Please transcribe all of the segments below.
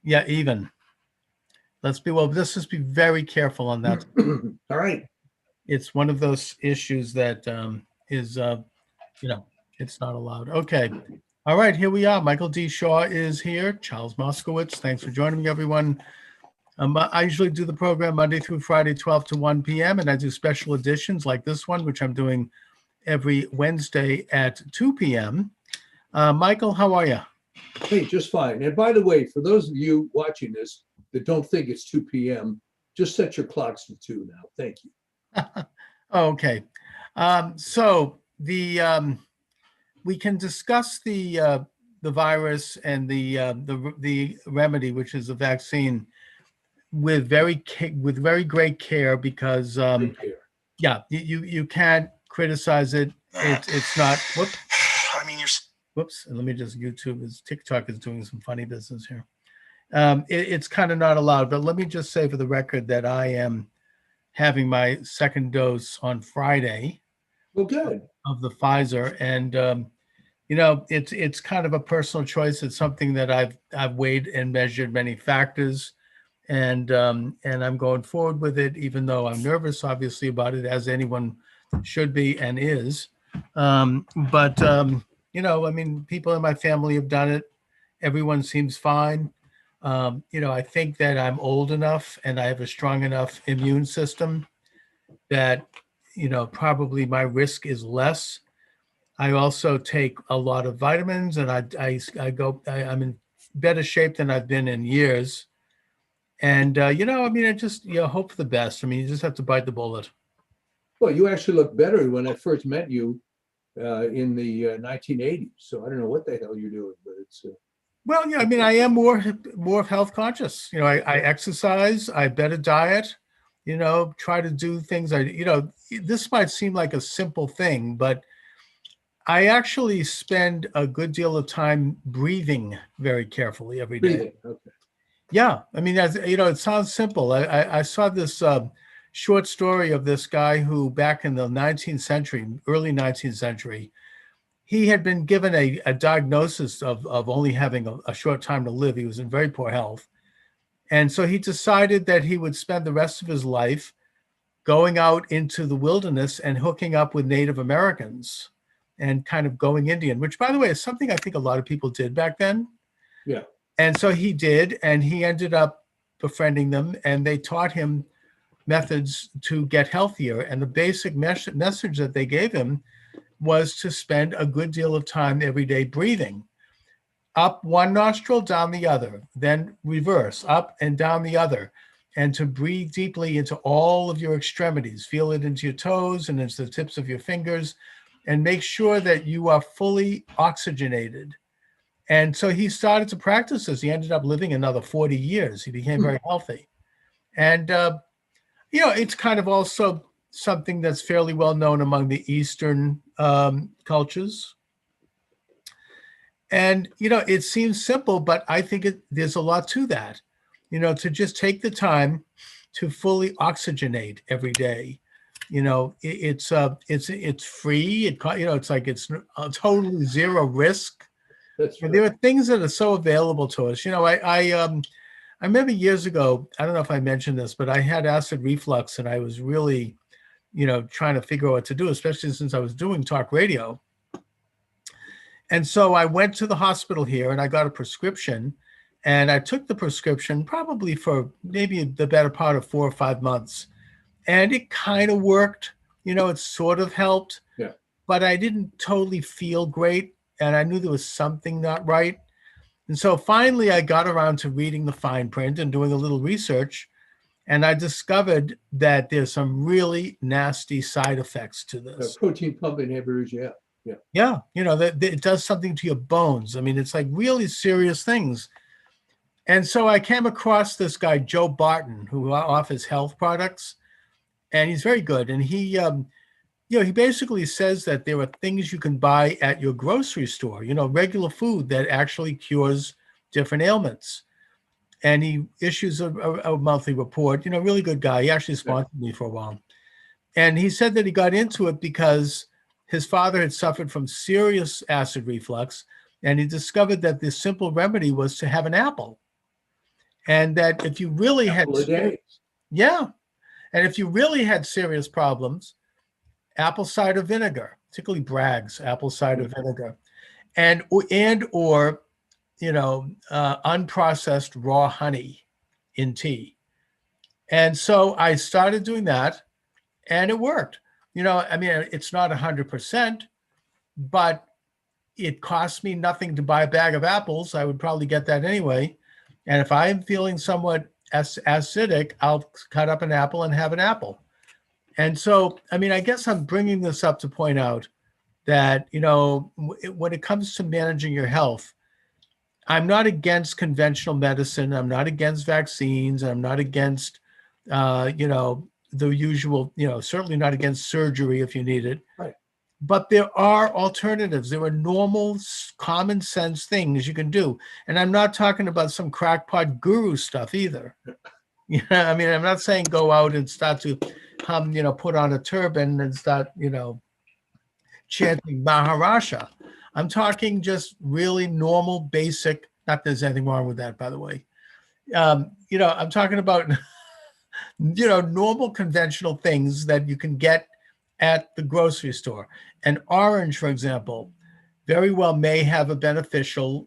Yeah, even. Let's just be very careful on that. All right. It's one of those issues that is, you know, it's not allowed. Okay. All right, here we are. Michael D. Shaw is here. Charles Moscowitz. Thanks for joining me, everyone. I usually do the program Monday through Friday, 12 to 1 p.m., and I do special editions like this one, which I'm doing every Wednesday at 2 p.m. Michael, how are you? Hey, just fine. And by the way, for those of you watching this that don't think it's 2 p.m., just set your clocks to 2 now. Thank you. Okay. So we can discuss the virus and the remedy, which is a vaccine, with very great care because yeah, you can't criticize it. It's not. Whoops. I mean, whoops. And let me just YouTube. TikTok is doing some funny business here. It's kind of not allowed. But let me just say for the record that I am having my second dose on Friday. Well, good. Of the Pfizer, and it's kind of a personal choice. It's something that I've weighed and measured many factors, and I'm going forward with it, even though I'm nervous, obviously, about it, as anyone should be and is. But I mean, people in my family have done it. Everyone seems fine. I think that I'm old enough and I have a strong enough immune system that, probably my risk is less. I also take a lot of vitamins, and I'm in better shape than I've been in years. And, I mean, I just, hope for the best. I mean, you just have to bite the bullet. Well, you actually look better when I first met you in the 1980s. So I don't know what the hell you're doing, but it's... Well, yeah, I mean, I am more health conscious. I exercise, I better diet, try to do things. This might seem like a simple thing, but I actually spend a good deal of time breathing very carefully every day. Breathing, okay. Yeah, I mean, it sounds simple. I saw this short story of this guy who, back in the 19th century, early 19th century, he had been given a diagnosis of only having a short time to live. He was in very poor health. And so he decided that he would spend the rest of his life going out into the wilderness and hooking up with Native Americans and kind of going Indian, which, by the way, is something I think a lot of people did back then. Yeah. And so he did, and he ended up befriending them, and they taught him methods to get healthier. And the basic message that they gave him was to spend a good deal of time every day breathing. Up one nostril, down the other, then reverse, up and down the other, and to breathe deeply into all of your extremities. Feel it into your toes and into the tips of your fingers, and make sure that you are fully oxygenated. And so he started to practice this. He ended up living another 40 years. He became very healthy. And, it's kind of also something that's fairly well known among the Eastern cultures. And, it seems simple, but I think there's a lot to that, to just take the time to fully oxygenate every day. It's free. It's like it's totally zero risk. That's right. There are things that are so available to us. I remember years ago, I don't know if I mentioned this, but I had acid reflux, and I was really, trying to figure out what to do, especially since I was doing talk radio. And so I went to the hospital here and I got a prescription, and I took the prescription probably for maybe the better part of 4 or 5 months. And it kind of worked, it sort of helped, yeah. But I didn't totally feel great. And I knew there was something not right. And so finally I got around to reading the fine print and doing a little research. And I discovered that there's some really nasty side effects to this. Protein pump inhibitors, yeah. Yeah, that it does something to your bones. I mean, it's like really serious things. And so I came across this guy, Joe Barton, who offers health products. And he's very good. And he basically says that there are things you can buy at your grocery store, regular food that actually cures different ailments. And he issues a monthly report, really good guy. He actually sponsored me for a while. And he said that he got into it because his father had suffered from serious acid reflux, and he discovered that the simple remedy was to have an apple. And that if you really had, Couple of days. yeah, and if you really had serious problems, apple cider vinegar, particularly Bragg's apple cider vinegar, and or unprocessed raw honey in tea. And so I started doing that, and it worked. I mean, it's not 100%, but it costs me nothing to buy a bag of apples. I would probably get that anyway. And if I'm feeling somewhat acidic, I'll cut up an apple and have an apple. And so, I mean, I guess I'm bringing this up to point out that, when it comes to managing your health, I'm not against conventional medicine. I'm not against vaccines. I'm not against, the usual, certainly not against surgery if you need it. Right. But there are alternatives. There are normal, common sense things you can do. And I'm not talking about some crackpot guru stuff either. I mean, I'm not saying go out and start to put on a turban and start, chanting Maharaja. I'm talking just really normal, basic, not that there's anything wrong with that, by the way. I'm talking about, normal conventional things that you can get at the grocery store. An orange, for example, very well may have a beneficial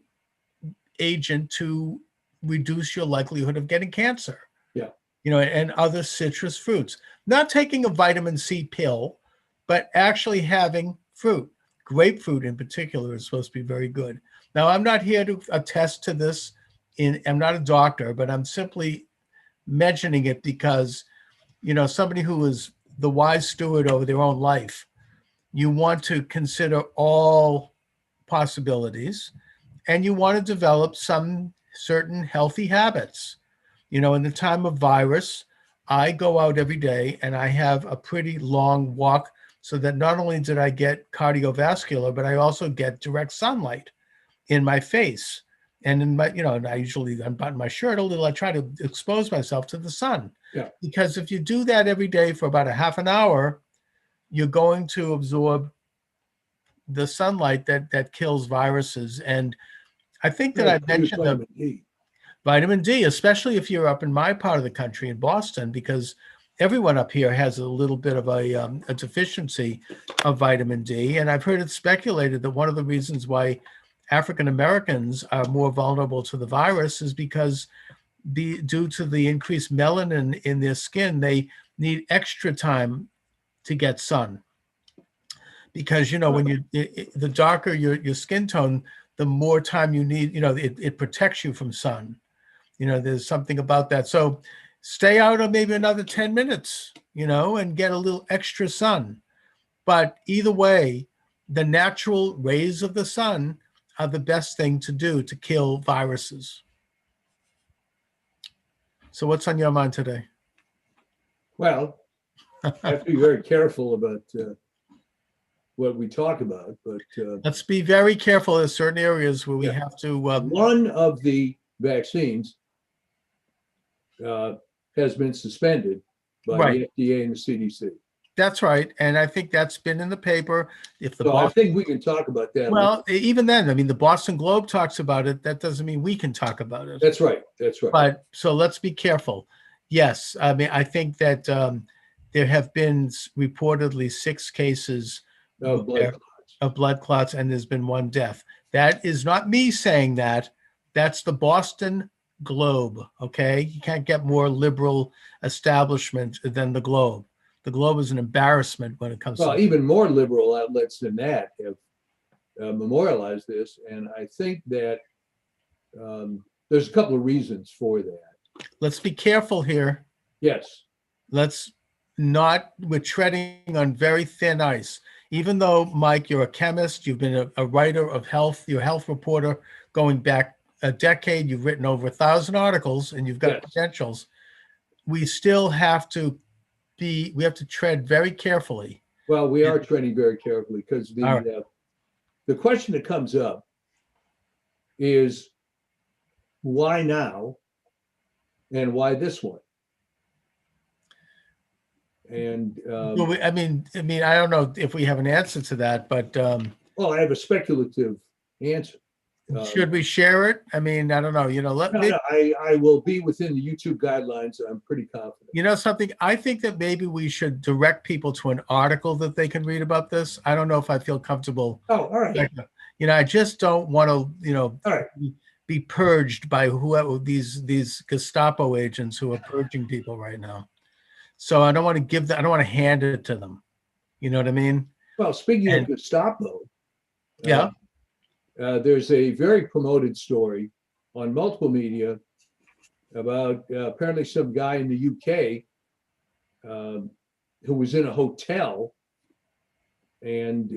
agent to reduce your likelihood of getting cancer. Yeah. And other citrus fruits. Not taking a vitamin C pill, but actually having fruit. Grapefruit in particular is supposed to be very good. Now, I'm not here to attest to this. I'm not a doctor, but I'm simply mentioning it because, somebody who is the wise steward over their own life, you want to consider all possibilities, and you want to develop some certain healthy habits. In the time of virus, I go out every day and I have a pretty long walk so that not only did I get cardiovascular, but I also get direct sunlight in my face. And in my, and I usually unbutton my shirt a little. I try to expose myself to the sun. Yeah. Because if you do that every day for about a half an hour, you're going to absorb the sunlight that kills viruses. And I think that I mentioned vitamin D, especially if you're up in my part of the country in Boston, because everyone up here has a little bit of a deficiency of vitamin D. And I've heard it speculated that one of the reasons why African Americans are more vulnerable to the virus is because due to the increased melanin in their skin, they need extra time to get sun. Because, when the darker your skin tone, the more time you need, it protects you from sun. There's something about that. So stay out of maybe another 10 minutes, and get a little extra sun. But either way, the natural rays of the sun are the best thing to do to kill viruses. So what's on your mind today? Well, I have to be very careful about what we talk about, but let's be very careful. There's certain areas where we have to. One of the vaccines has been suspended by the FDA and the CDC. That's right, and I think that's been in the paper. I think we can talk about that. Well, even then, I mean, the Boston Globe talks about it. That doesn't mean we can talk about it. That's right. But so let's be careful. Yes, I mean, I think that there have been reportedly 6 cases of blood clots, and there's been 1 death. That is not me saying that. That's the Boston Globe. Okay, you can't get more liberal establishment than the Globe. The Globe is an embarrassment when it comes to. Well, even more liberal outlets than that have memorialized this, and I think that there's a couple of reasons for that. Let's be careful here. Yes. We're treading on very thin ice. Even though, Mike, you're a chemist, you've been a writer of health, you're a health reporter going back a decade, you've written over 1,000 articles, and you've got credentials. We still have to tread very carefully. Well, we are treading very carefully because the question that comes up is why now and why this one? And I mean, I don't know if we have an answer to that, but well, I have a speculative answer. Should we share it? I mean, I don't know. I will be within the YouTube guidelines. I'm pretty confident. You know something? I think that maybe we should direct people to an article that they can read about this. I don't know if I feel comfortable. Oh, all right. I just don't want to, all right, be purged by whoever these Gestapo agents who are purging people right now. So I don't want to I don't want to hand it to them. You know what I mean? Well, speaking of Gestapo, yeah. There's a very promoted story on multiple media about apparently some guy in the UK who was in a hotel and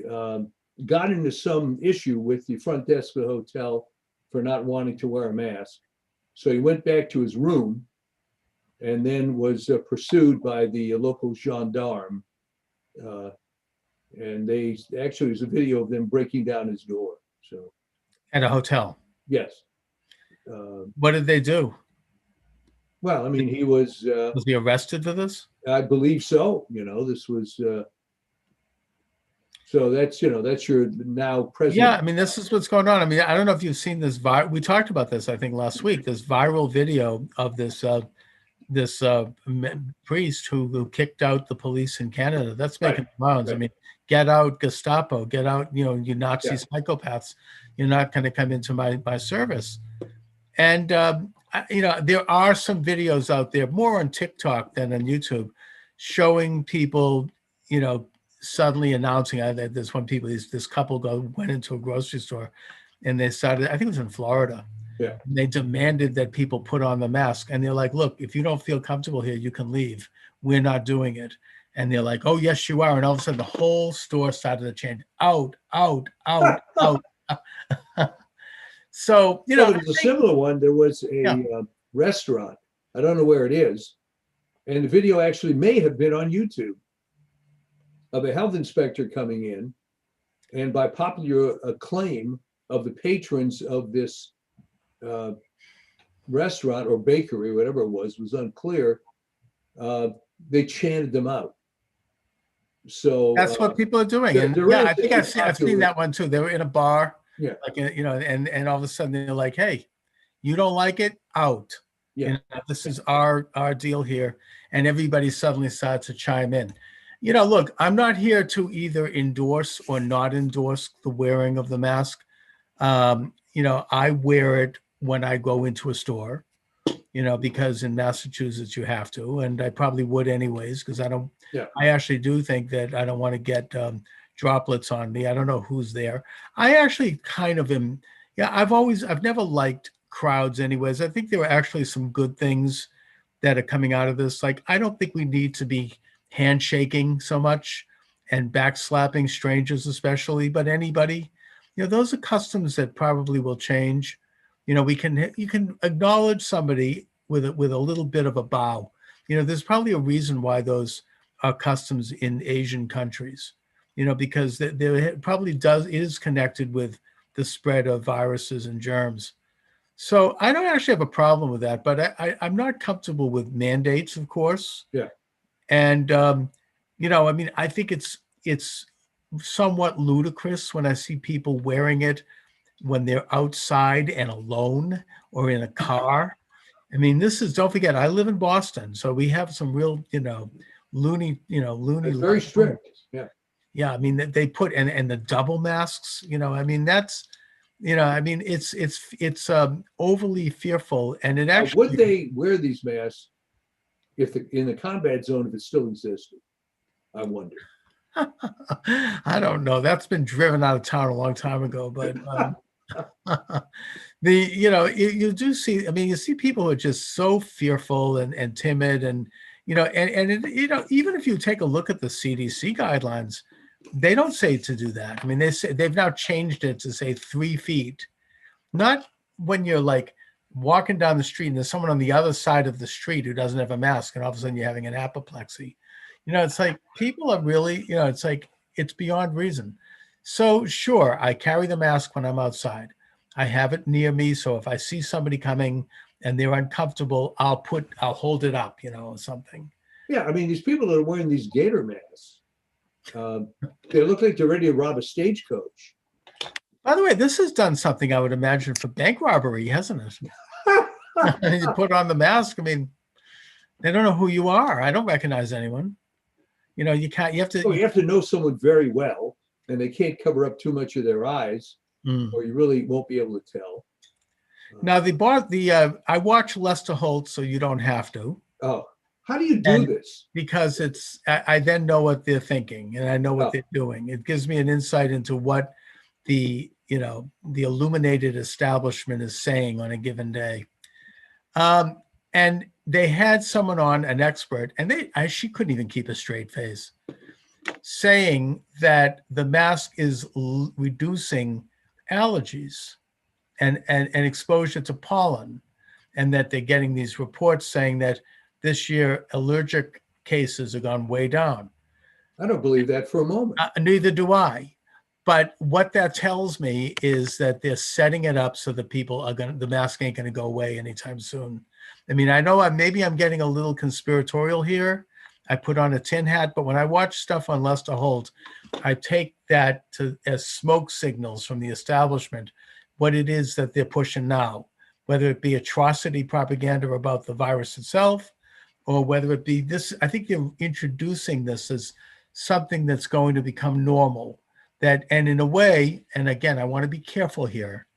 got into some issue with the front desk of the hotel for not wanting to wear a mask. So he went back to his room and then was pursued by the local gendarme. And there's a video of them breaking down his door. So at a hotel. Yes. What did they do? Well, I mean, he was he arrested for this? I believe so. This was so that's your now president. Yeah, I mean, this is what's going on. I mean, I don't know if you've seen this. We talked about this, I think, last week. This viral video of this priest who kicked out the police in Canada. That's making rounds. Right. I mean, get out, Gestapo, get out, you Nazi psychopaths. You're not going to come into my service. And, there are some videos out there, more on TikTok than on YouTube, showing people, suddenly announcing that this couple went into a grocery store and they started, I think it was in Florida. Yeah. They demanded that people put on the mask. And they're like, look, if you don't feel comfortable here, you can leave. We're not doing it. And they're like, oh, yes, you are. And all of a sudden, the whole store started to change. Out. So, there was a similar one. There was a restaurant. I don't know where it is. And the video actually may have been on YouTube of a health inspector coming in. And by popular acclaim of the patrons of this restaurant or bakery, whatever it was unclear, they chanted them out. So that's what people are doing. And I think I've seen that one too. They were in a bar, and all of a sudden they're like, hey, you don't like it? Out. Yeah. This is our deal here. And everybody suddenly starts to chime in. Look, I'm not here to either endorse or not endorse the wearing of the mask. I wear it when I go into a store, because in Massachusetts you have to, and I probably would anyways, because I actually do think that I don't want to get droplets on me. I don't know who's there. I actually kind of am. Yeah, I've never liked crowds anyways. I think there are actually some good things that are coming out of this. Like, I don't think we need to be handshaking so much and backslapping strangers, especially, but anybody, those are customs that probably will change. You can acknowledge somebody with a little bit of a bow. There's probably a reason why those are customs in Asian countries, because there probably is connected with the spread of viruses and germs. So I don't actually have a problem with that, but I'm not comfortable with mandates, of course. Yeah. And, I think it's somewhat ludicrous when I see people wearing it when they're outside and alone or in a car. I mean, don't forget, I live in Boston, so we have some real, loony. It's very strict. Yeah. Yeah. I mean, they put, and the double masks, that's, it's overly fearful. And it actually. Would they wear these masks in the combat zone if it still existed? I wonder. I don't know. That's been driven out of town a long time ago, but you do see, you see people who are just so fearful and timid and, even if you take a look at the CDC guidelines, they don't say to do that. I mean, they've now changed it to say 3 feet, not when you're like walking down the street and there's someone on the other side of the street who doesn't have a mask and all of a sudden you're having an apoplexy. It's like people are really, it's like, it's beyond reason. So sure, I carry the mask when I'm outside. I have it near me. So if I see somebody coming and they're uncomfortable, I'll hold it up, or something. Yeah. I mean, these people that are wearing these gator masks, they look like they're ready to rob a stagecoach. By the way, this has done something I would imagine for bank robbery, hasn't it? You put on the mask. I mean, they don't know who you are. I don't recognize anyone. You can't. You have So you to. have to know someone very well, and they can't cover up too much of their eyes, Mm. or you really won't be able to tell. Now I watch Lester Holt, so you don't have to. Oh, how do you do And this? because I then know what they're thinking and I know what Oh. they're doing. It gives me an insight into what the illuminated establishment is saying on a given day. And they had someone on, an expert, and she couldn't even keep a straight face, saying that the mask is reducing allergies and exposure to pollen, and that they're getting these reports saying that this year allergic cases have gone way down. I don't believe that for a moment. Neither do I. But what that tells me is that they're setting it up so that the mask ain't going to go away anytime soon. I mean, I know maybe I'm getting a little conspiratorial here. I put on a tin hat, but when I watch stuff on Lester Holt, I take that as smoke signals from the establishment, what it is that they're pushing now, whether it be atrocity propaganda about the virus itself, or whether it be this. I think they're introducing this as something that's going to become normal. And in a way, and again, I want to be careful here,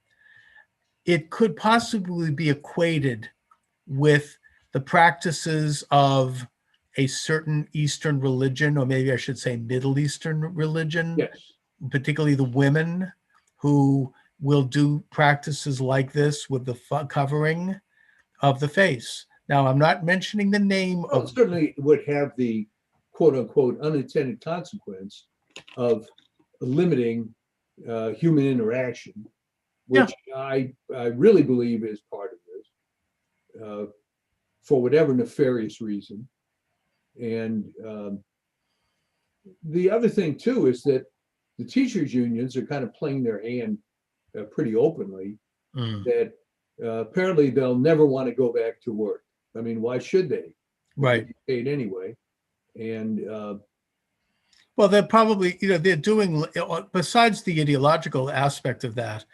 it could possibly be equated with the practices of a certain Eastern religion, or maybe I should say Middle Eastern religion, Yes. particularly the women who will do practices like this with the covering of the face. Now, I'm not mentioning the name Well, of. it certainly would have the quote unquote unintended consequence of limiting human interaction, which I really believe is part of this, for whatever nefarious reason. And the other thing too is that the teachers' unions are kind of playing their hand pretty openly. That apparently they'll never want to go back to work. I mean, why should they? Right. They're paid anyway. And well, they're probably, they're doing, besides the ideological aspect of that,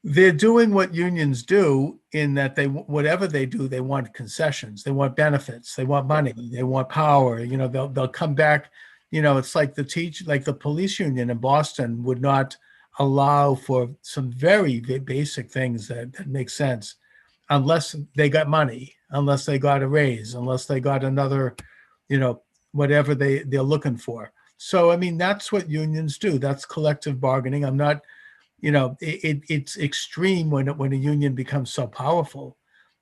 they're doing what unions do in that whatever they do, they want concessions, they want benefits, they want money, they want power. They'll come back. It's like the police union in Boston would not allow for some very basic things that make sense unless they got money, unless they got a raise, unless they got another, whatever they're looking for. So, I mean, that's what unions do. That's collective bargaining. I'm not, it's extreme when a union becomes so powerful,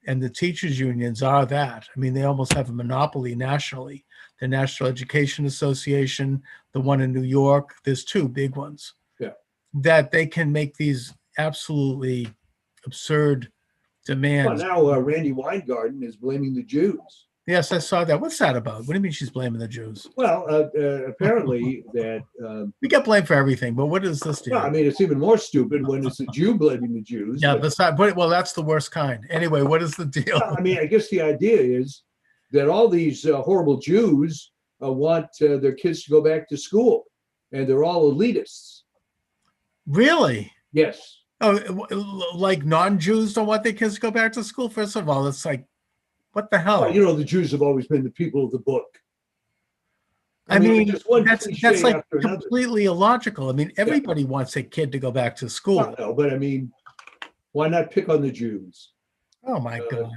and the teachers unions are that. I mean, they almost have a monopoly nationally. The National Education Association, the one in New York, there's two big ones. Yeah. That they can make these absolutely absurd demands. Well, now Randy Weingarten is blaming the Jews. Yes, I saw that. What's that about? What do you mean she's blaming the Jews? Well, apparently that we get blamed for everything, but what is this deal? well, I mean, it's even more stupid when it's a Jew blaming the Jews. Yeah, well, that's the worst kind. Anyway, what is the deal? I mean, I guess the idea is that all these horrible Jews want their kids to go back to school, and they're all elitists. Really? Yes. Oh, like non-Jews don't want their kids to go back to school? First of all, it's like, what the hell? Well, the Jews have always been the people of the book. I mean that's like completely illogical. I mean, everybody wants a kid to go back to school. Well, no, but I mean, why not pick on the Jews? Oh my God,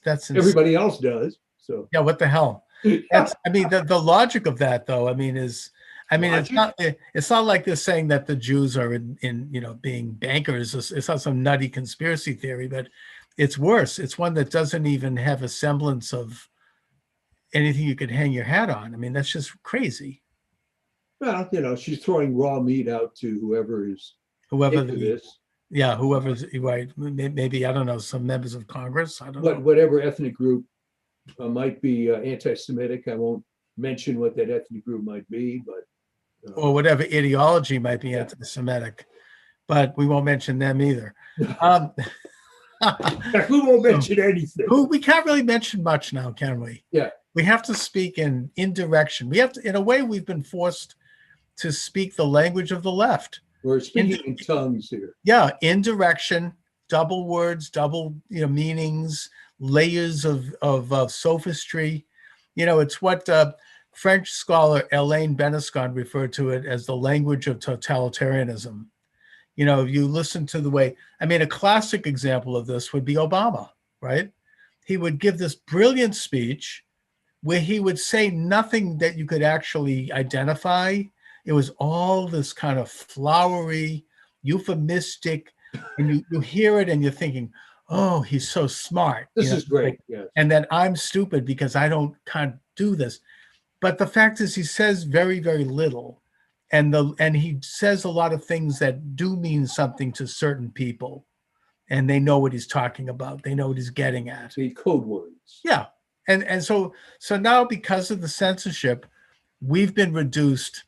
that's everybody else does. So yeah, what the hell? That's, I mean, the logic of that, though, I mean, it's not like they're saying that the Jews are in being bankers. It's not some nutty conspiracy theory, but it's worse. It's one that doesn't even have a semblance of anything you could hang your hat on. I mean, that's just crazy. Well, she's throwing raw meat out to whoever's this. Yeah, whoever's right. Maybe, I don't know, some members of Congress. I don't know. Whatever ethnic group might be anti-Semitic. I won't mention what that ethnic group might be, but or whatever ideology might be anti-Semitic, but we won't mention them either. We won't mention anything. We can't really mention much now, can we? Yeah. We have to speak in direction. We have to, in a way, we've been forced to speak the language of the left. We're speaking in tongues here. Yeah, indirection, double words, double meanings, layers of sophistry. It's what French scholar Elaine Benescon referred to it as the language of totalitarianism. If you listen to the way, a classic example of this would be Obama, right? He would give this brilliant speech where he would say nothing that you could actually identify. It was all this kind of flowery, euphemistic, and you hear it and you're thinking, oh, he's so smart. This is great. Yes. And then I'm stupid because can't do this. But the fact is he says very, very little. And he says a lot of things that do mean something to certain people. And they know what he's talking about. They know what he's getting at. The code words. Yeah. And so now, because of the censorship, we've been reduced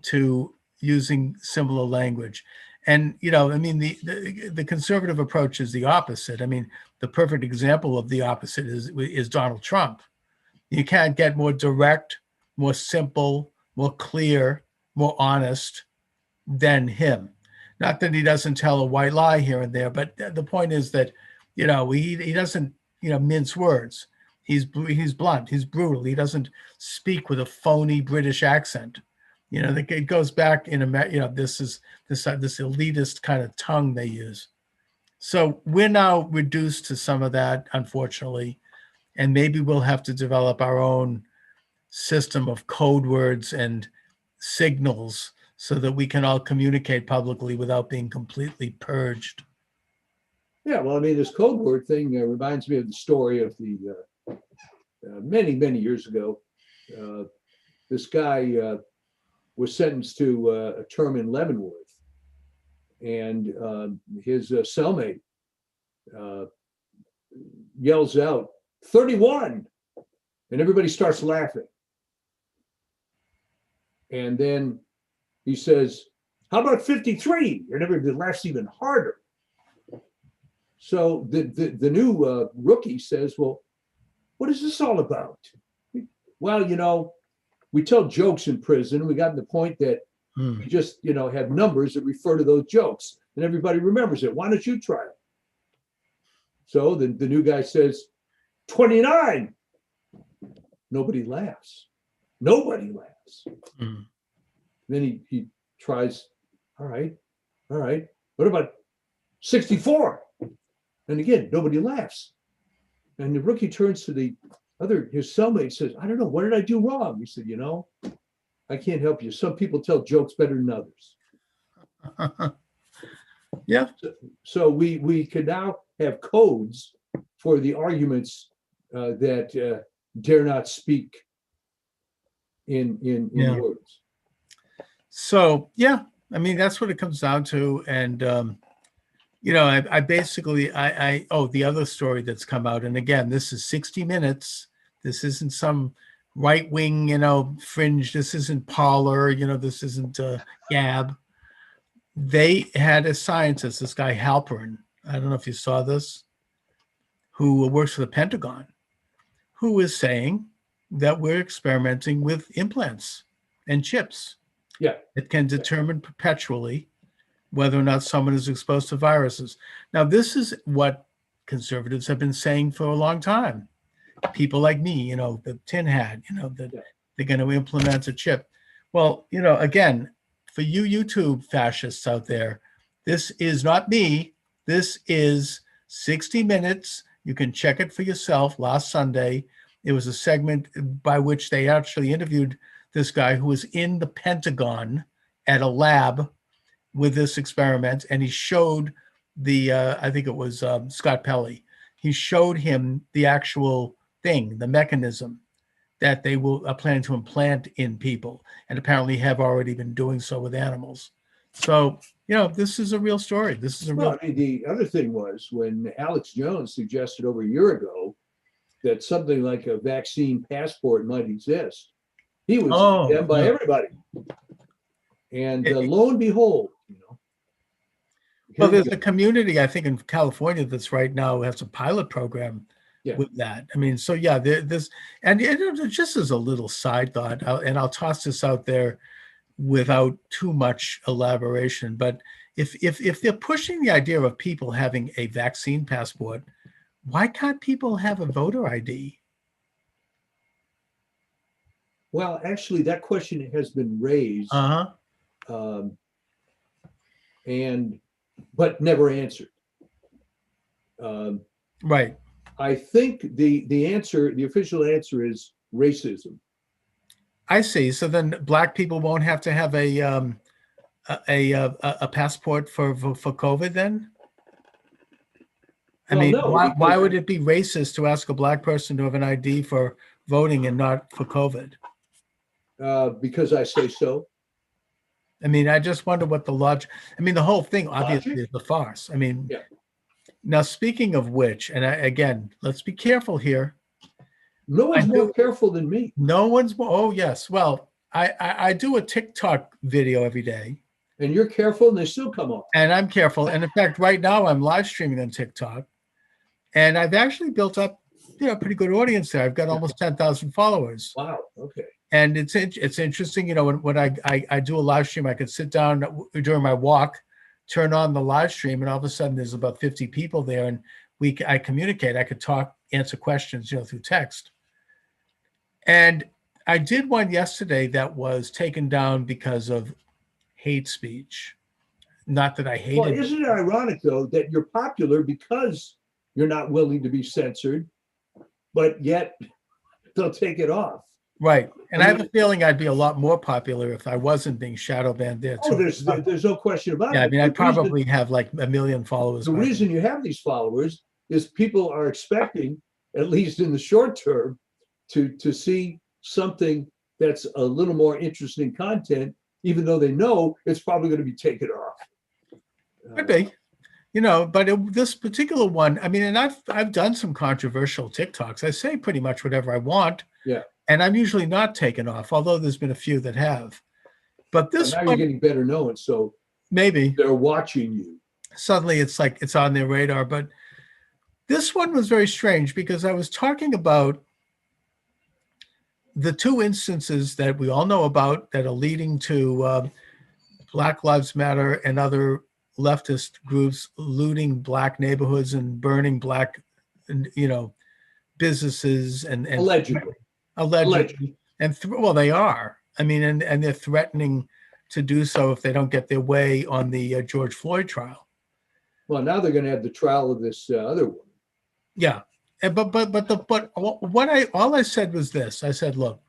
to using similar language. And, the conservative approach is the opposite. The perfect example of the opposite is Donald Trump. You can't get more direct, more simple, more clear, more honest than him. Not that he doesn't tell a white lie here and there, but the point is that, he doesn't, mince words. He's blunt. He's brutal. He doesn't speak with a phony British accent. It goes back in this elitist kind of tongue they use. So we're now reduced to some of that, unfortunately, and maybe we'll have to develop our own system of code words and signals so that we can all communicate publicly without being completely purged. Yeah, well, this code word thing reminds me of the story of the many, many years ago. This guy was sentenced to a term in Leavenworth, and his cellmate yells out, 31, and everybody starts laughing. And then he says, how about 53? And everybody laughs even harder. So the new rookie says, well, what is this all about? Well, we tell jokes in prison. We got to the point that we just, have numbers that refer to those jokes, and everybody remembers it. Why don't you try it? So the new guy says, 29. Nobody laughs. Nobody laughs. Then he tries, all right. What about 64? And again, nobody laughs. And the rookie turns to his cellmate, says, I don't know, what did I do wrong? He said, I can't help you. Some people tell jokes better than others. Yeah. So we can now have codes for the arguments that dare not speak in words. So, yeah, that's what it comes down to. And, I basically, the other story that's come out, and again, this is 60 Minutes. This isn't some right-wing, fringe. This isn't Parler, this isn't Gab. They had a scientist, this guy Halperin, I don't know if you saw this, who works for the Pentagon, who is saying that we're experimenting with implants and chips. Yeah. It can determine perpetually whether or not someone is exposed to viruses. Now, this is what conservatives have been saying for a long time. People like me, the tin hat, that they're going to implement a chip. Well, again, for you YouTube fascists out there, this is not me. This is 60 Minutes. You can check it for yourself. Last Sunday, it was a segment by which they actually interviewed this guy who was in the Pentagon at a lab with this experiment, and he showed I think it was Scott Pelley. He showed him the actual thing, the mechanism that they will plan to implant in people, and apparently have already been doing so with animals. So, this is a real story. This is a real. The other thing was when Alex Jones suggested over a year ago that something like a vaccine passport might exist, he was condemned by everybody. And lo and behold, well, there's a community, I think, in California that's right now has a pilot program with that. This, and just as a little side thought, and I'll toss this out there without too much elaboration. But if they're pushing the idea of people having a vaccine passport, why can't people have a voter ID? Well, actually, that question has been raised, Uh-huh. but never answered. Right. I think the official answer is racism. I see. So then black people won't have to have a passport for COVID then? I Well, mean, no, why because would it be racist to ask a black person to have an ID for voting and not for COVID? because I say so. I mean, I just wonder what the logic. I mean, the whole thing obviously Logic? is a farce. I mean, Yeah. now speaking of which, and again, let's be careful here. No one's I know- more careful than me. No one's. Oh yes. Well, I do a TikTok video every day, And you're careful, and they still come off. and I'm careful. And in fact, right now I'm live streaming on TikTok, and I've actually built up, a pretty good audience there. I've got almost 10,000 followers. Wow. Okay. And it's interesting, when I do a live stream, I could sit down during my walk, turn on the live stream, and all of a sudden there's about 50 people there, and I communicate. I could talk, answer questions, through text. And I did one yesterday that was taken down because of hate speech. Not that I hated. Well, isn't it ironic though that you're popular because you're not willing to be censored, but yet they'll take it off? Right. And I have a feeling I'd be a lot more popular if I wasn't being shadow banned there too. Oh, there's no question about it. Yeah, I mean, I'd probably have like 1 million followers. The reason you have these followers is people are expecting, at least in the short term, to see something that's a little more interesting content, even though they know it's probably going to be taken off. Could be, but this particular one, I mean, and I've done some controversial TikToks. I say pretty much whatever I want. Yeah. And I'm usually not taken off, although there's been a few that have. But this now one, you're getting better known, so maybe they're watching you. Suddenly it's like it's on their radar. But this one was very strange because I was talking about the two instances that we all know about that are leading to Black Lives Matter and other leftist groups looting black neighborhoods and burning black, businesses and Allegedly. And well, they are. I mean, and they're threatening to do so if they don't get their way on the George Floyd trial. Well, now they're going to have the trial of this other one. Yeah. But all I said was this. I said, look,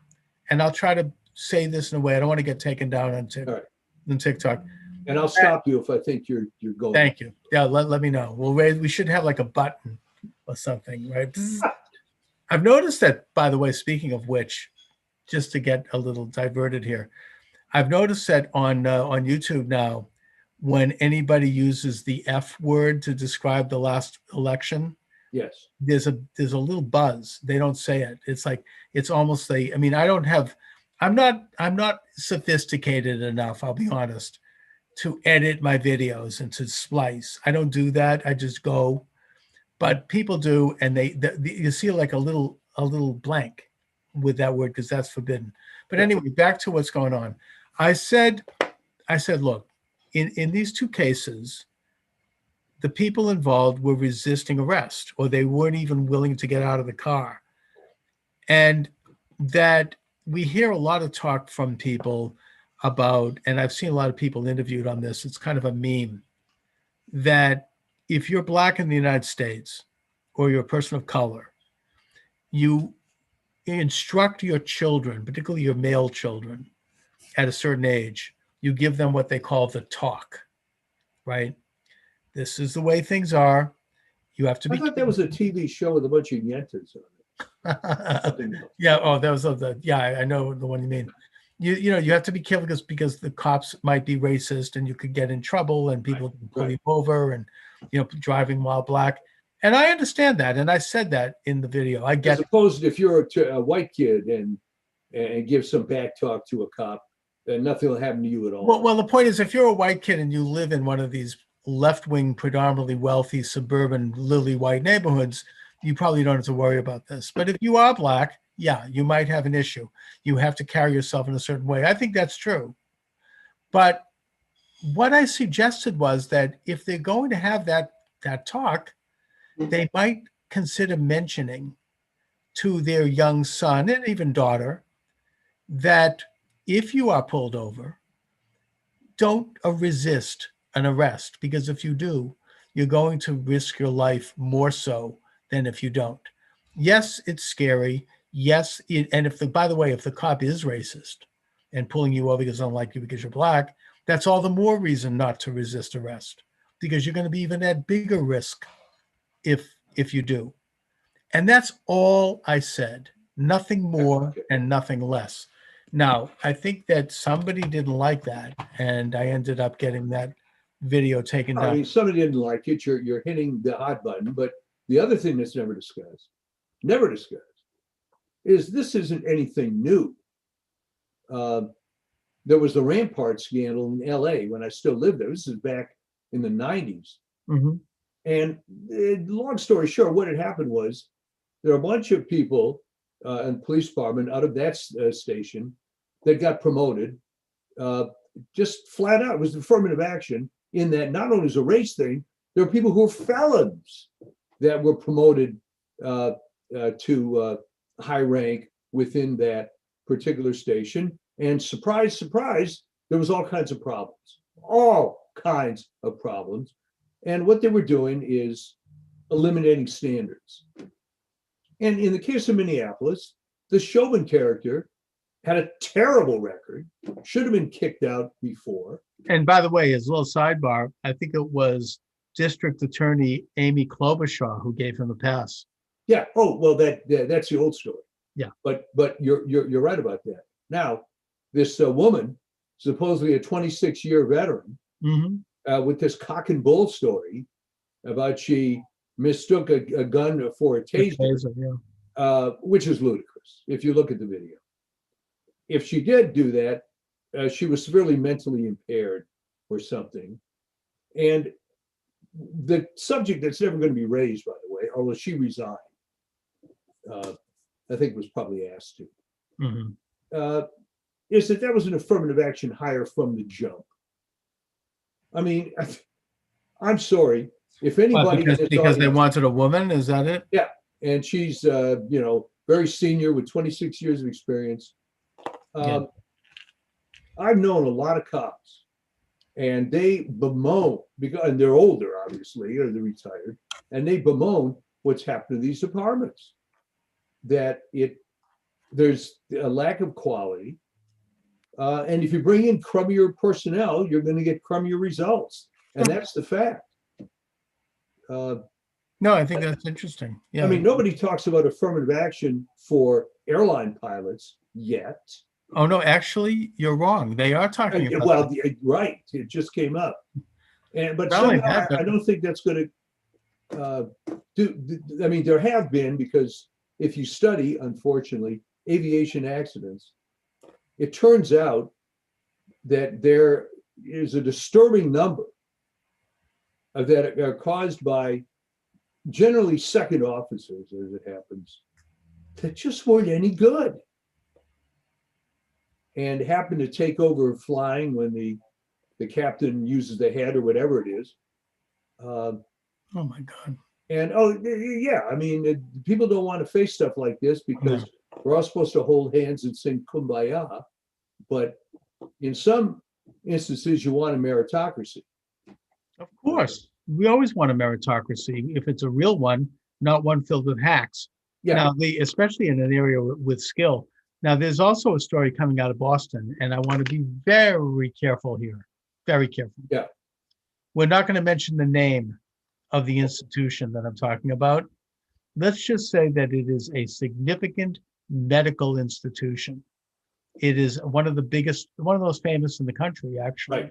and I'll try to say this in a way I don't want to get taken down on TikTok. And I'll stop you if I think you're going. Thank you. Yeah, let me know. We should have like a button or something, right? I've noticed that, by the way, speaking of which, just to get a little diverted here, I've noticed that on YouTube now, when anybody uses the F word to describe the last election, yes, there's a little buzz. They don't say it. It's like it's almost I'm not sophisticated enough, I'll be honest, to edit my videos and to splice. I don't do that. I just go. But people do, and you see like a little blank with that word because that's forbidden. But anyway, back to what's going on. I said, look, in these two cases, the people involved were resisting arrest, or they weren't even willing to get out of the car. And that we hear a lot of talk from people about, and I've seen a lot of people interviewed on this, it's kind of a meme, that if you're black in the United States or you're a person of color, you instruct your children, particularly your male children, at a certain age, you give them what they call the talk, right? This is the way things are. You have to be. I thought that was a TV show with a bunch of yentas on it. Yeah. Oh, that was I know the one you mean. You have to be careful because the cops might be racist and you could get in trouble and people can pull you over and driving while black. And I understand that, and I said that in the video. I get. As opposed to if you're a white kid and give some back talk to a cop, then nothing will happen to you at all. Well, the point is, if you're a white kid and you live in one of these left-wing, predominantly wealthy, suburban, lily white neighborhoods, you probably don't have to worry about this. But if you are black, yeah, you might have an issue. You have to carry yourself in a certain way. I think that's true. But what I suggested was that if they're going to have that talk, they might consider mentioning to their young son and even daughter that if you are pulled over, don't resist an arrest, because if you do, you're going to risk your life more so than if you don't. Yes, it's scary. Yes, and by the way, if the cop is racist and pulling you over because they don't like you because you're black, that's all the more reason not to resist arrest, because you're going to be even at bigger risk if you do. And that's all I said. Nothing more and nothing less. Now, I think that somebody didn't like that, and I ended up getting that video taken down. I mean, somebody didn't like it. You're hitting the hot button. But the other thing that's never discussed, is this isn't anything new. There was the Rampart scandal in LA when I still lived there. This is back in the 90s. Mm-hmm. And long story short, what had happened was there are a bunch of people in the police department out of that station that got promoted just flat out. It was affirmative action in that not only as a race thing, there were people who were felons that were promoted to high rank within that particular station. And surprise, surprise, there was all kinds of problems. And what they were doing is eliminating standards. And in the case of Minneapolis, the Chauvin character had a terrible record, should have been kicked out before. And by the way, as a little sidebar, I think it was District Attorney Amy Klobuchar who gave him a pass. Yeah. Oh, well, that's the old story. Yeah. But you're right about that. Now, this woman, supposedly a 26-year veteran, mm-hmm. With this cock and bull story about she mistook a gun for a taser, yeah. Which is ludicrous if you look at the video. If she did do that, she was severely mentally impaired or something. And the subject that's never going to be raised, by the way, although she resigned, I think was probably asked to, mm-hmm. Is that was an affirmative action hire from the jump. I mean, I'm sorry. If anybody... Because they wanted a woman, is that it? Yeah. And she's, very senior with 26 years of experience. Yeah. I've known a lot of cops, and they bemoan, and they're older, obviously, or they're retired, and they bemoan what's happened to these departments. That there's a lack of quality. And if you bring in crummier personnel, you're going to get crummier results. And that's the fact. No, I think that's interesting. Yeah. I mean, nobody talks about affirmative action for airline pilots yet. Oh, no, actually, you're wrong. They are talking about that. Right. It just came up. But somehow, I don't think that's going to I mean, there have been, because if you study, unfortunately, aviation accidents, it turns out that there is a disturbing number that are caused by generally second officers, as it happens, that just weren't any good and happen to take over flying when the captain uses the head or whatever it is. Oh my God. And yeah, I mean, people don't want to face stuff like this because we're all supposed to hold hands and sing Kumbaya. But in some instances, you want a meritocracy. Of course. We always want a meritocracy if it's a real one, not one filled with hacks. Yeah. Now, especially in an area with skill. Now, there's also a story coming out of Boston, and I want to be very careful here. Very careful. Yeah. We're not going to mention the name of the institution that I'm talking about. Let's just say that it is a significant medical institution. It is one of the biggest, one of the most famous in the country, actually. Right.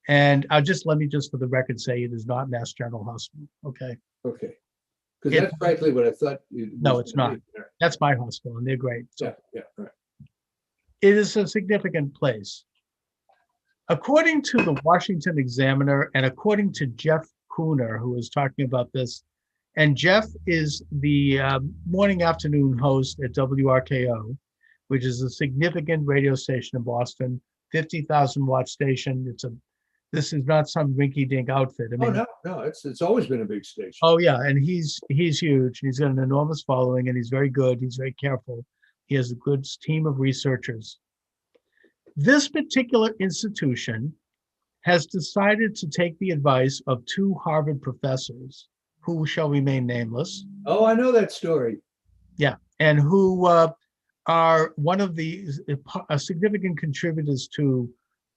And let me just for the record say it is not Mass General Hospital. Okay. Okay. Because that's frankly what I thought. No, it's not. That's my hospital, and they're great. So yeah, right. it is a significant place. According to the Washington Examiner and according to Jeff Kuhner, who was talking about this, and Jeff is the morning afternoon host at WRKO, which is a significant radio station in Boston, 50,000 watt station. This is not some rinky dink outfit. I Oh, mean, no, it's always been a big station. oh yeah, and he's huge. He's got an enormous following, and he's very good. He's very careful. He has a good team of researchers. This particular institution has decided to take the advice of two Harvard professors who shall remain nameless. Oh, I know that story. Yeah, and who are one of the significant contributors to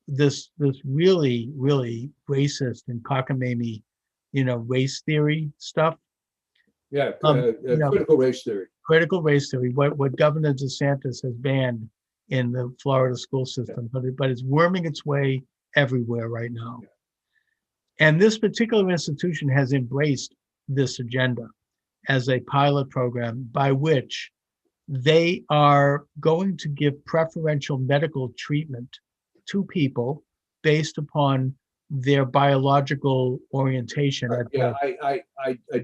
this really, really racist and cockamamie, race theory stuff. Yeah, critical race theory. Critical race theory, what Governor DeSantis has banned in the Florida school system, but it's worming its way everywhere right now. Yeah. And this particular institution has embraced this agenda as a pilot program by which they are going to give preferential medical treatment to people based upon their biological orientation. Yeah, I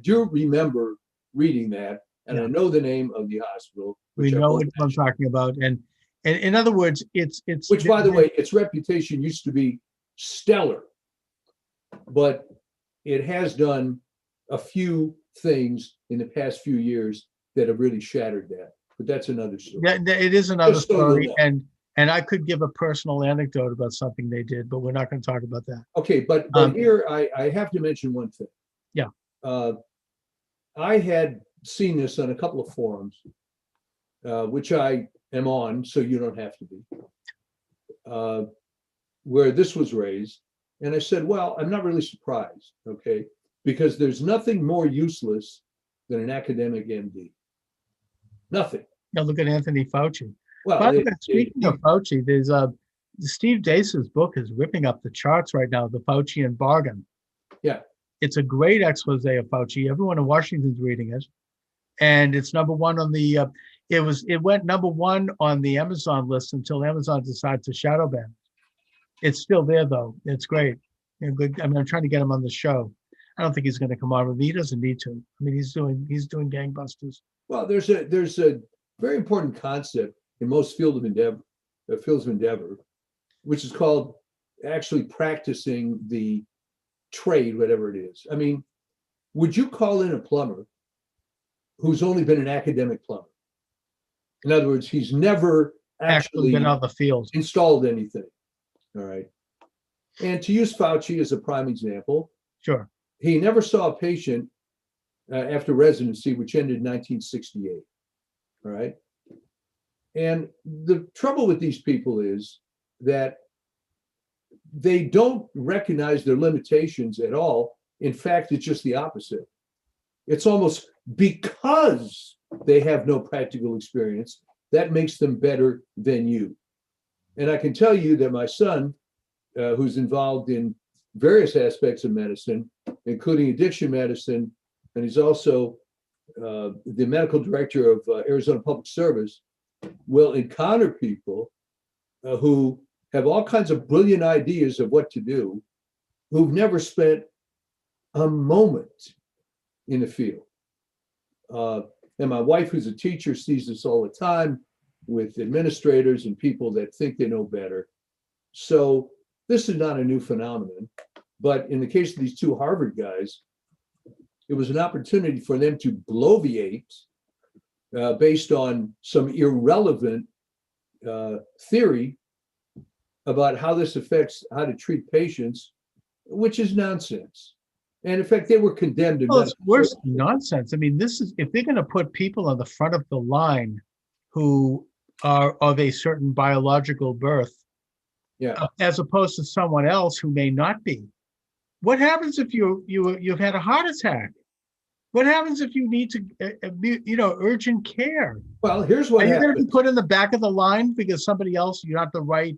do remember reading that, and I know the name of the hospital. We know what I'm talking about, and in other words, it's which, by the way, its reputation used to be stellar, but it has done a few things in the past few years that have really shattered that. But that's another story. Yeah, it is another story, and I could give a personal anecdote about something they did, but we're not going to talk about that. Okay, but here I have to mention one thing. Yeah. I had seen this on a couple of forums, which I am on, so you don't have to be, where this was raised. And I said, well, I'm not really surprised, okay, because there's nothing more useless than an academic MD. Nothing. Now look at Anthony Fauci. Well, by the way, speaking of Fauci, there's Steve Deace's book is ripping up the charts right now, The Faucian Bargain. Yeah. It's a great expose of Fauci. Everyone in Washington's reading it. And it's number one on the, it went number one on the Amazon list until Amazon decided to shadow ban. It's still there though. It's great. Good. I mean, I'm trying to get him on the show. I don't think he's going to come on with me. He doesn't need to. I mean, he's doing gangbusters. Well, there's a very important concept in most fields of endeavor, which is called actually practicing the trade, whatever it is. I mean, would you call in a plumber who's only been an academic plumber? In other words, he's never actually been out the field, installed anything. All right. And to use Fauci as a prime example, sure, he never saw a patient after residency, which ended in 1968. All right. And the trouble with these people is that they don't recognize their limitations at all. In fact, it's just the opposite. It's almost because they have no practical experience that makes them better than you. And I can tell you that my son, who's involved in various aspects of medicine, including addiction medicine, and he's also the medical director of Arizona Public Service, will encounter people who have all kinds of brilliant ideas of what to do, who've never spent a moment in the field. And my wife, who's a teacher, sees this all the time with administrators and people that think they know better. So this is not a new phenomenon, but in the case of these two Harvard guys, it was an opportunity for them to bloviate based on some irrelevant theory about how this affects how to treat patients, which is nonsense. And in fact, they were condemned. Well, it's worse than nonsense. I mean, this is, if they're going to put people on the front of the line who are of a certain biological birth, yeah, as opposed to someone else who may not be. What happens if you've had a heart attack? What happens if you need to, urgent care? Well, here's what happens. Are you going to be put in the back of the line because somebody else, you're not the right,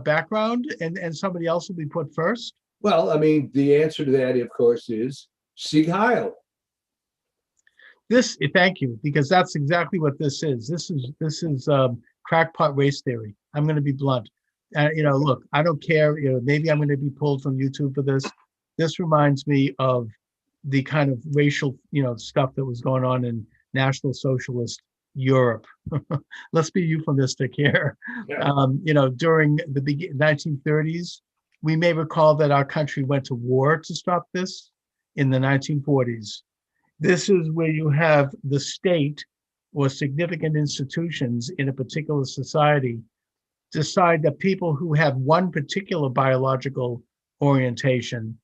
background, and somebody else will be put first? Well, I mean, the answer to that, of course, is Sieg Heil. Thank you, because that's exactly what this is. This is crackpot race theory. I'm going to be blunt. Look, I don't care. Maybe I'm going to be pulled from YouTube for this. This reminds me of the kind of racial, stuff that was going on in National Socialist Europe. Let's be euphemistic here. Yeah. During the 1930s, we may recall that our country went to war to stop this in the 1940s. This is where you have the state or significant institutions in a particular society decide that people who have one particular biological orientation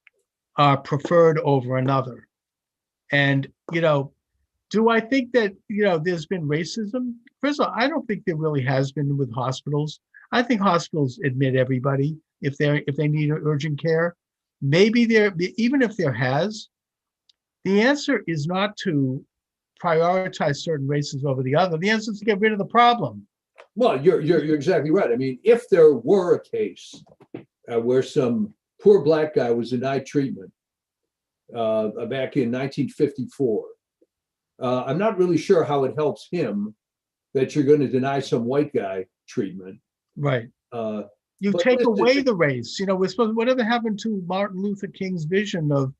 are preferred over another. And, do I think that, there's been racism? First of all, I don't think there really has been with hospitals. I think hospitals admit everybody if they need urgent care. Maybe even if there has, the answer is not to prioritize certain races over the other. The answer is to get rid of the problem. Well, you're exactly right. I mean, if there were a case where some poor black guy was denied treatment back in 1954, I'm not really sure how it helps him that you're going to deny some white guy treatment. Right. You take away the race. We're supposed. Whatever happened to Martin Luther King's vision of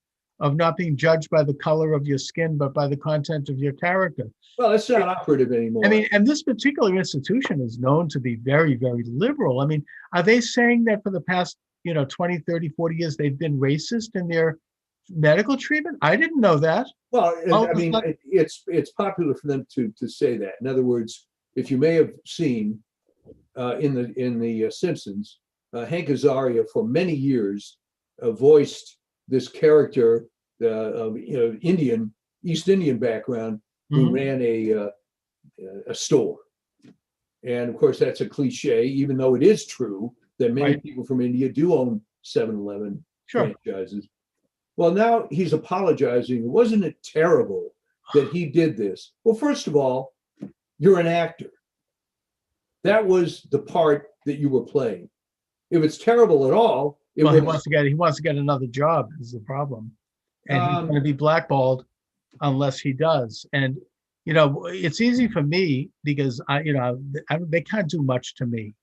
not being judged by the color of your skin, but by the content of your character? Well, it's not operative anymore. I mean, and this particular institution is known to be very, very liberal. I mean, are they saying that for the past, 20, 30, 40 years, they've been racist in their medical treatment? I didn't know that. Well, I mean, it's popular for them to say that. In other words, if you may have seen in the Simpsons, Hank Azaria for many years voiced this character of East Indian background who ran a store, and of course that's a cliche, even though it is true that many people from India do own 7-Eleven franchises. Well, now he's apologizing. Wasn't it terrible that he did this? Well, first of all, you're an actor. That was the part that you were playing. If it's terrible at all, he wants to get another job is the problem, and he's going to be blackballed unless he does. And it's easy for me because they can't do much to me.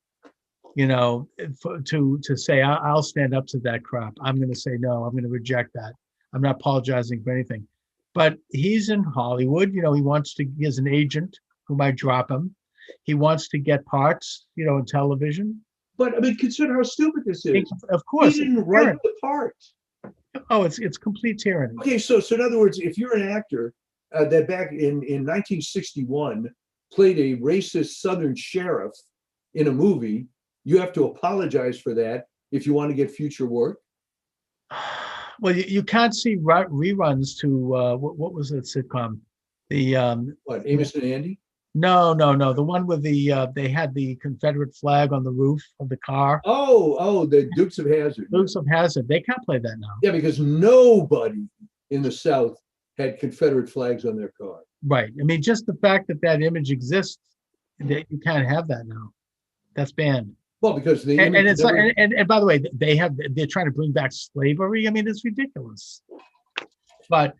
To say I'll stand up to that crap. I'm going to say no. I'm going to reject that. I'm not apologizing for anything. But he's in Hollywood. He has an agent who might drop him. He wants to get parts, in television. But I mean, consider how stupid this is. Of course, he didn't write the part. Oh, it's complete tyranny. Okay, so in other words, if you're an actor that back in 1961 played a racist Southern sheriff in a movie, you have to apologize for that if you want to get future work. Well, you can't see reruns to what was that sitcom? The Amos and Andy? No. The one with they had the Confederate flag on the roof of the car. Oh, the Dukes of Hazzard. Dukes of Hazzard. They can't play that now. Yeah, because nobody in the South had Confederate flags on their car. Right. I mean, just the fact that image exists, you can't have that now. That's banned. Well, because and by the way, they're trying to bring back slavery. I mean, it's ridiculous. But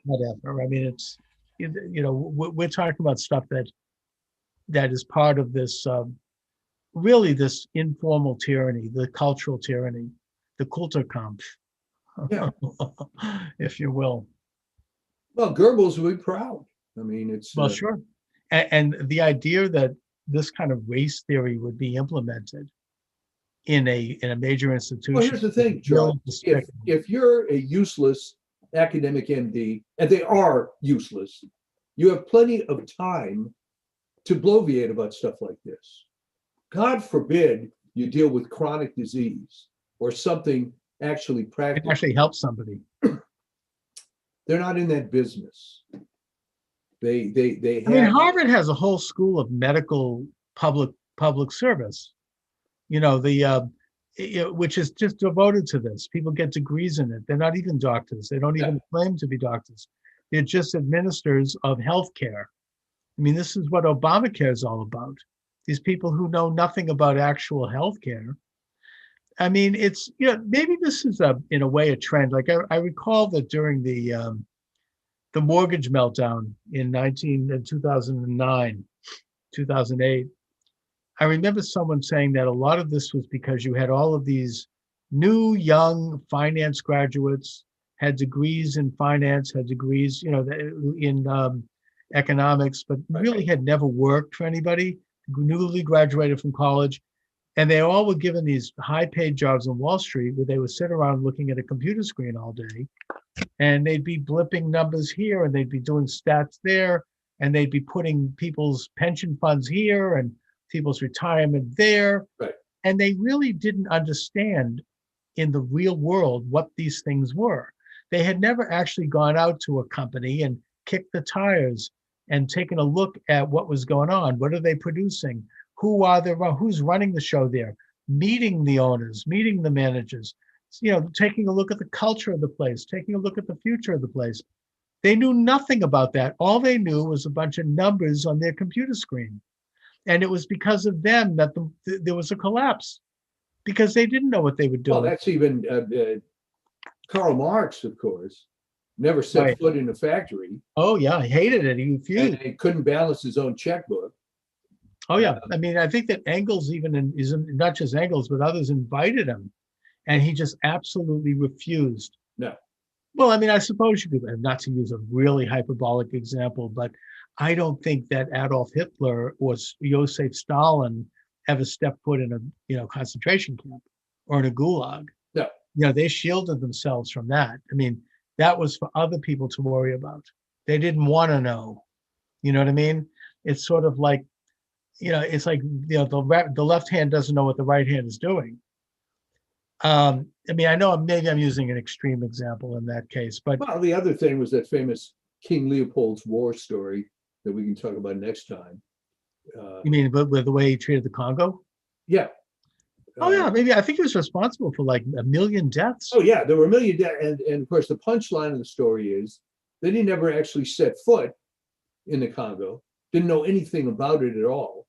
whatever. I mean, it's we're talking about stuff that is part of this really this informal tyranny, the cultural tyranny, the Kulturkampf, if you will. Well, Goebbels would be proud. I mean, it's sure, and the idea that this kind of race theory would be implemented in a major institution. Well, here's the thing, Charles. If you're a useless academic MD, and they are useless, you have plenty of time to bloviate about stuff like this. God forbid you deal with chronic disease or something actually practical. It actually helps somebody. They're not in that business. They have, I mean, Harvard has a whole school of medical public service, which is just devoted to this. People get degrees in it. They're not even doctors. They don't even claim to be doctors. They're just administrators of healthcare. I mean, this is what Obamacare is all about. These people who know nothing about actual healthcare. I mean, it's, maybe this is in a way a trend. Like I recall that during the mortgage meltdown in 2009, 2008, I remember someone saying that a lot of this was because you had all of these new, young finance graduates, had degrees in finance, had degrees, in economics, but Right. really had never worked for anybody, newly graduated from college. And they all were given these high-paid jobs on Wall Street where they would sit around looking at a computer screen all day, and they'd be blipping numbers here, and they'd be doing stats there, and they'd be putting people's pension funds here and people's retirement there. Right. And they really didn't understand in the real world what these things were. They had never actually gone out to a company and kicked the tires and taken a look at what was going on. What are they producing? Who's running the show there? Meeting the owners, meeting the managers, taking a look at the culture of the place, taking a look at the future of the place. They knew nothing about that. All they knew was a bunch of numbers on their computer screen. And it was because of them that there was a collapse, because they didn't know what they were doing. Well, that's even Karl Marx, of course, never set Right. foot in a factory. Oh yeah, he hated it. He refused. And he couldn't balance his own checkbook. Oh yeah, I mean, I think that Engels isn't not just Engels, but others invited him, and he just absolutely refused. No. Well, I mean, I suppose you could, not to use a really hyperbolic example, but I don't think that Adolf Hitler or Joseph Stalin ever stepped foot in a concentration camp or in a gulag. No. They shielded themselves from that. I mean, that was for other people to worry about. They didn't want to know. You know what I mean? It's sort of like, it's like, the left hand doesn't know what the right hand is doing. I mean, I know maybe I'm using an extreme example in that case, but Well, the other thing was that famous King Leopold's War story that we can talk about next time. you mean with the way he treated the Congo? Yeah. Oh yeah, maybe I think he was responsible for like 1 million deaths. Oh yeah, there were 1 million deaths, and of course the punchline of the story is that he never actually set foot in the Congo, didn't know anything about it at all,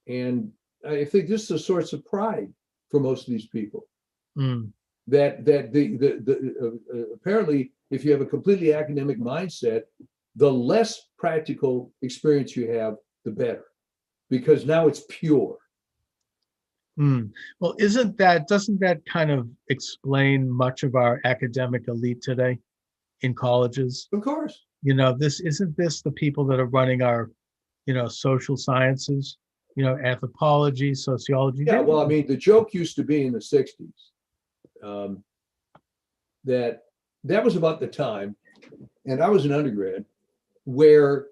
and I think this is a source of pride for most of these people. Mm. That apparently, if you have a completely academic mindset, the less practical experience you have, the better, because now it's pure. Mm. Well, doesn't that kind of explain much of our academic elite today in colleges? Of course. Isn't this the people that are running our, social sciences, anthropology, sociology? Yeah, well, I mean, the joke used to be in the 60s that was about the time, and I was an undergrad, where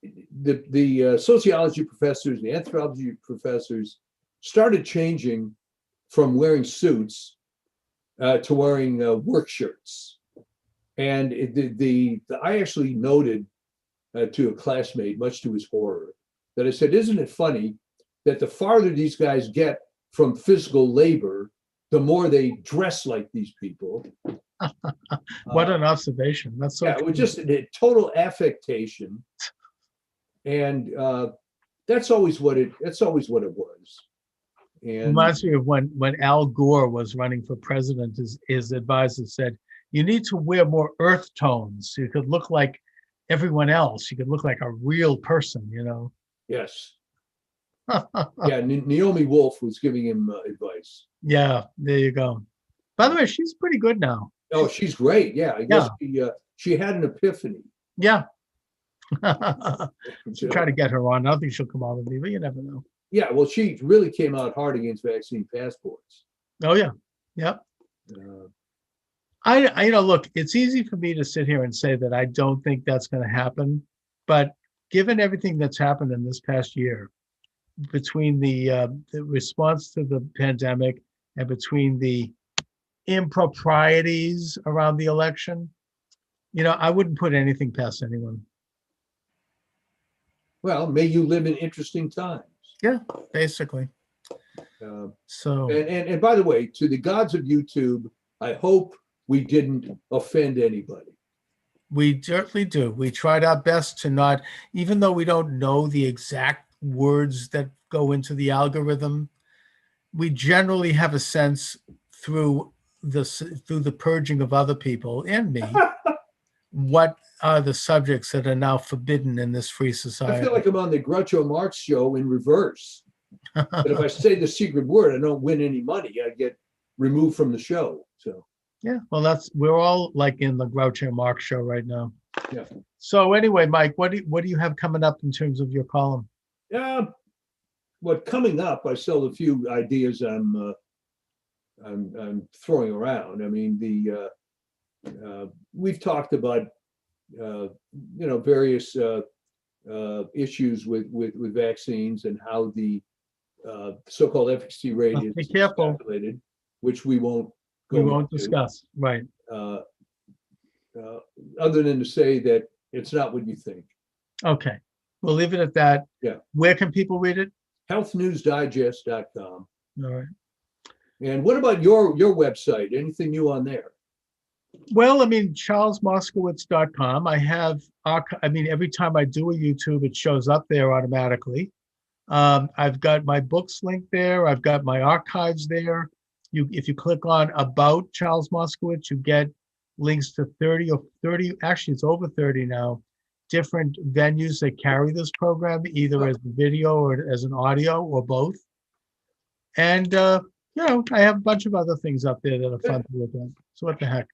the sociology professors, the anthropology professors started changing from wearing suits to wearing work shirts. And I actually noted to a classmate, much to his horror, that I said, isn't it funny that the farther these guys get from physical labor, the more they dress like these people? What an observation. That's so yeah, it was just a total affectation. And that's always what it was. And reminds me of when Al Gore was running for president. His advisor said, you need to wear more earth tones so you could look like everyone else. You could look like a real person, Yes. Yeah, Naomi Wolf was giving him advice. Yeah, there you go. By the way, she's pretty good now. Oh, she's great. Yeah, I guess she had an epiphany. Yeah. Should try to get her on. I don't think she'll come on with me, but you never know. Yeah, well, she really came out hard against vaccine passports. Oh yeah, yep. I look, it's easy for me to sit here and say that I don't think that's going to happen, but given everything that's happened in this past year, between the response to the pandemic and between the improprieties around the election, I wouldn't put anything past anyone. Well, may you live in interesting times. Yeah, basically. So, and by the way, to the gods of YouTube, I hope we didn't offend anybody. We certainly do. We tried our best to not, even though we don't know the exact words that go into the algorithm, we generally have a sense through the purging of other people and me, what are the subjects that are now forbidden in this free society. I feel like I'm on the Groucho Marx show in reverse. But if I say the secret word, I don't win any money. I get removed from the show. So Yeah, well, we're all like in the Groucho Marx show right now. Yeah. So anyway, Mike, what do you have coming up in terms of your column? What coming up? I still have a few ideas I'm throwing around. I mean, we've talked about various issues with vaccines and how the so-called efficacy rate Be is careful. calculated, which we won't We go won't into. discuss. Right. Uh, Other than to say that it's not what you think. Okay. We'll leave it at that. Yeah. Where can people read it? Healthnewsdigest.com. All right. And what about your website? Anything new on there? Well, I mean, charlesmoscowitz.com. Every time I do a YouTube, it shows up there automatically. I've got my books linked there. I've got my archives there. If you click on About Charles Moscowitz, you get links to 30, actually it's over 30 now, different venues that carry this program, either as a video or as an audio or both. And, I have a bunch of other things up there that are fun to look at. So what the heck?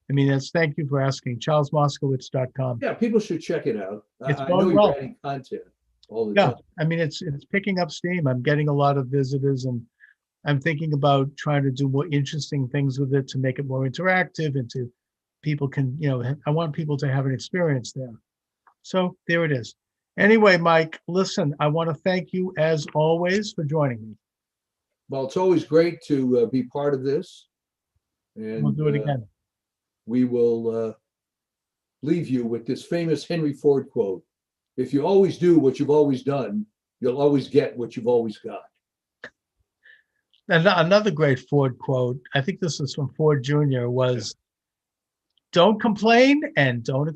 I mean, thank you for asking. charlesmoscowitz.com. Yeah, people should check it out. It's I know going you're well. adding content all the Yeah, time. I mean, it's picking up steam. I'm getting a lot of visitors, and I'm thinking about trying to do more interesting things with it to make it more interactive and to people can, I want people to have an experience there. So there it is. Anyway, Mike, listen, I want to thank you as always for joining me. Well, it's always great to be part of this. And We'll do it again. We will leave you with this famous Henry Ford quote. If you always do what you've always done, you'll always get what you've always got. And another great Ford quote, I think this is from Ford Jr., was, don't complain and don't